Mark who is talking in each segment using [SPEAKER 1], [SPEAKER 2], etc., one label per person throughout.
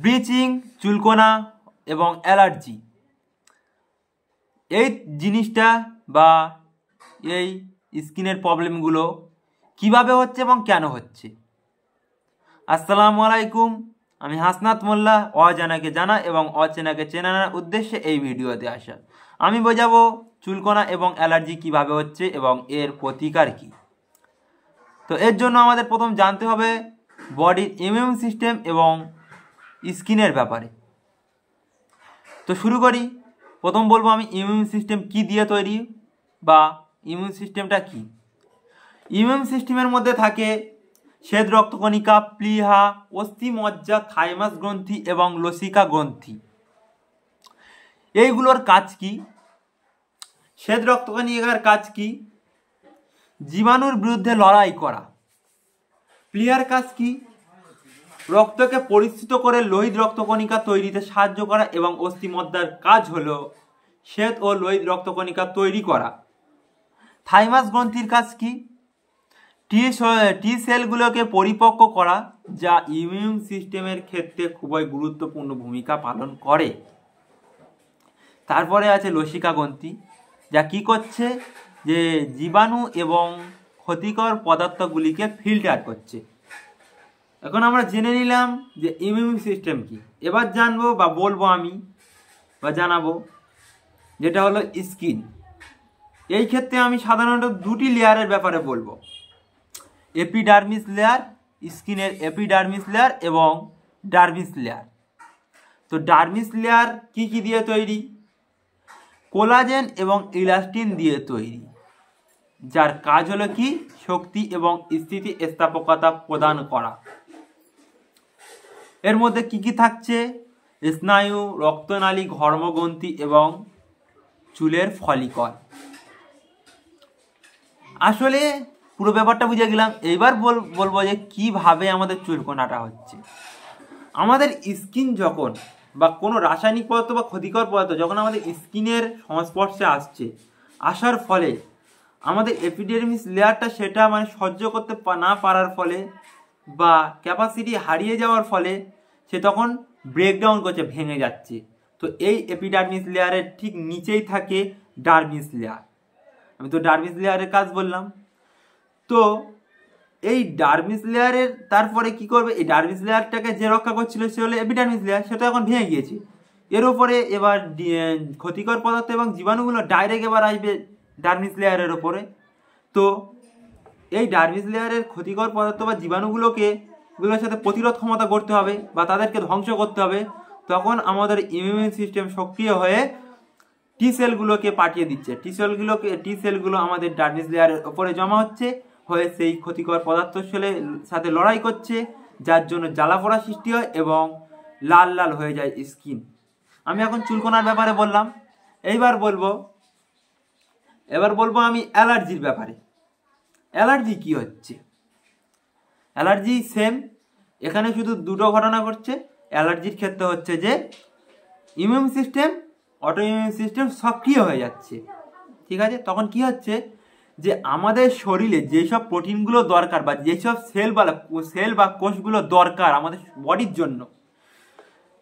[SPEAKER 1] Bleaching, চুলকোনা এবং allergy, এই জিনিসটা বা এই স্কিনের প্রবলেমগুলো কিভাবে হচ্ছে এবং কেন হচ্ছে। আসসালামু আলাইকুম, আমি হাসনাত মোল্লা। অজানাকে জানা এবং অচেনাকে চেনানোর উদ্দেশ্যে এই ভিডিওতে আসা। আমি বোঝাবো চুলকোনা এবং অ্যালার্জি কিভাবে হচ্ছে এবং এর প্রতিকার কী। তো এর জন্য আমাদের প্রথম জানতে হবে বডির ইমিউন সিস্টেম এবং স্কিনের ব্যাপারে। তো শুরু করি। প্রথম বলবো আমি ইমিউন সিস্টেম কি দিয়ে তৈরি বা ইমিউন সিস্টেমটা কি। ইমিউন সিস্টেমের মধ্যে থাকে শ্বেত রক্তকণিকা, প্লীহা, অস্থিমজ্জা, থাইমাস গ্রন্থি এবং লসিকা গ্রন্থি। এইগুলোর কাজ কি? শ্বেত রক্তকণিকার কাজ কি? জীবাণুর বিরুদ্ধে লড়াই করা। প্লীহার কাজ কি? রক্তকে পরিস্থিত করে লোহিত রক্তকণিকা তৈরিতে সাহায্য করা এবং অস্থিমজ্জার কাজ হলো শ্বেত ও লোহিত রক্তকণিকা তৈরি করা। থাইমাস গ্রন্থির কাজ কি? টি সেলগুলোকে পরিপক্ক করা, যা ইমিউন সিস্টেমের ক্ষেত্রে খুবই গুরুত্বপূর্ণ ভূমিকা পালন করে। তারপরে আছে লসিকা গ্রন্থি, যা কি করছে, যে জীবাণু এবং ক্ষতিকর পদার্থগুলিকে ফিল্টার করছে। এখন আমরা জেনে নিলাম যে ইমিউন সিস্টেম কি। এবার জানবো বা বলবো আমি বা জানাবো যেটা হলো স্কিন। এই ক্ষেত্রে আমি সাধারণত দুটি লেয়ারের ব্যাপারে বলবো, এপিডার্মিস লেয়ার, স্কিনের এপিডার্মিস লেয়ার এবং ডার্মিস লেয়ার। তো ডার্মিস লেয়ার কি কি দিয়ে তৈরি? কোলাজেন এবং ইলাস্টিন দিয়ে তৈরি, যার কাজ হলো কি শক্তি এবং স্থিতিস্থাপকতা প্রদান করা। এর মধ্যে কি কি থাকছে? স্নায়ু, রক্তনালী, ঘর্মগ্রন্থি এবং চুলের ফলিকল। আসলে পুরো ব্যাপারটা বুঝে গেলাম। এইবার বলবো যে কিভাবে আমাদের চুলকোনাটা হচ্ছে। আমাদের স্কিন যখন বা কোনো রাসায়নিক পদার্থ বা ক্ষতিকর পদার্থ যখন আমাদের স্কিনের সংস্পর্শে আসার ফলে আমাদের এপিডার্মিস লেয়ারটা সেটা সহ্য করতে না পারার ফলে বা ক্যাপাসিটি হারিয়ে যাওয়ার ফলে সে তখন ব্রেকডাউন করছে, ভেঙে যাচ্ছে। তো এই এপিডার্মিস লেয়ারের ঠিক নিচেই থাকে ডার্মিস লেয়ার। আমি তো ডার্মিস লেয়ারের কাজ বললাম। তো এই ডার্মিস লেয়ারের তারপরে কি করবে? এই ডার্মিস লেয়ারটাকে যে রক্ষা করছিল সে হলো এপিডার্মিস লেয়ার, সেটা এখন ভেঙে গিয়েছে। এর উপরে এবার ক্ষতিকর পদার্থ এবং জীবাণুগুলো ডাইরেক্ট এবার আসবে ডার্মিস লেয়ারের ওপরে। তো এই ডার্মিস লেয়ারের ক্ষতিকর পদার্থ বা জীবাণুগুলোর সাথে প্রতিরোধ ক্ষমতা করতে হবে বা তাদেরকে ধ্বংস করতে হবে। তখন আমাদের ইমিউন সিস্টেম সক্রিয় হয়ে টি সেলগুলোকে পাঠিয়ে দিচ্ছে। টি সেলগুলো আমাদের ডার্মিস লেয়ারের ওপরে জমা হয়ে সেই ক্ষতিকর পদার্থের সাথে লড়াই করছে, যার জন্য জ্বালাপোড়া সৃষ্টি হয় এবং লাল লাল হয়ে যায় স্কিন। আমি এখন চুলকোনার ব্যাপারে বললাম। এবার বলবো আমি অ্যালার্জির ব্যাপারে। অ্যালার্জি কি হচ্ছে? অ্যালার্জি সেম, এখানে শুধু দুটো ঘটনা ঘটছে। অ্যালার্জির ক্ষেত্রে হচ্ছে যে immune system, auto immune system সক্রিয় হয়ে যাচ্ছে। ঠিক আছে, তখন কি হচ্ছে যে আমাদের শরীরে যেসব প্রোটিনগুলো দরকার বা যেসব সেল বা কোষগুলো দরকার আমাদের বডির জন্য,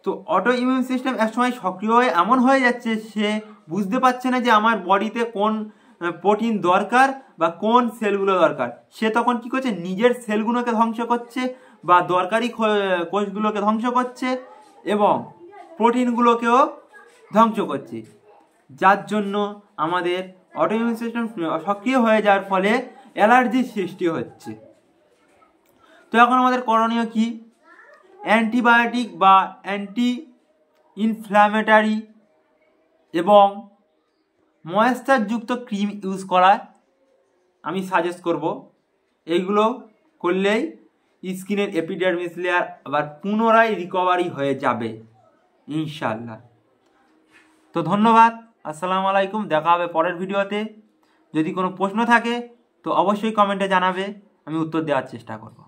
[SPEAKER 1] তো অটো ইমিউন সিস্টেম একসময় সক্রিয় হয়ে এমন হয়ে যাচ্ছে সে বুঝতে পারছে না যে আমার বডিতে কোন প্রোটিন দরকার বা কোন সেলগুলো দরকার। সে তখন কি করছে? নিজের সেলগুলোকে ধ্বংস করছে বা দরকারি কোষগুলোকে ধ্বংস করছে এবং প্রোটিনগুলোকেও ধ্বংস করছে, যার জন্য আমাদের অটো ইমিউন সিস্টেম সক্রিয় হয়ে যাওয়ার ফলে অ্যালার্জির সৃষ্টি হচ্ছে। তো এখন আমাদের করণীয় কি? অ্যান্টিবায়োটিক বা অ্যান্টি ইনফ্ল্যামেটারি এবং ময়েশ্চারযুক্ত ক্রিম ইউজ করা আমি সাজেস্ট করব। এইগুলো করলেই স্কিনের এপিডার্মিস লেয়ার আবার পুনরায় রিকভারি হয়ে যাবে ইনশাআল্লাহ। তো ধন্যবাদ, আসসালামু আলাইকুম। দেখা হবে পরের ভিডিওতে। যদি কোনো প্রশ্ন থাকে তো অবশ্যই কমেন্টে জানাবে, আমি উত্তর দেওয়ার চেষ্টা করব।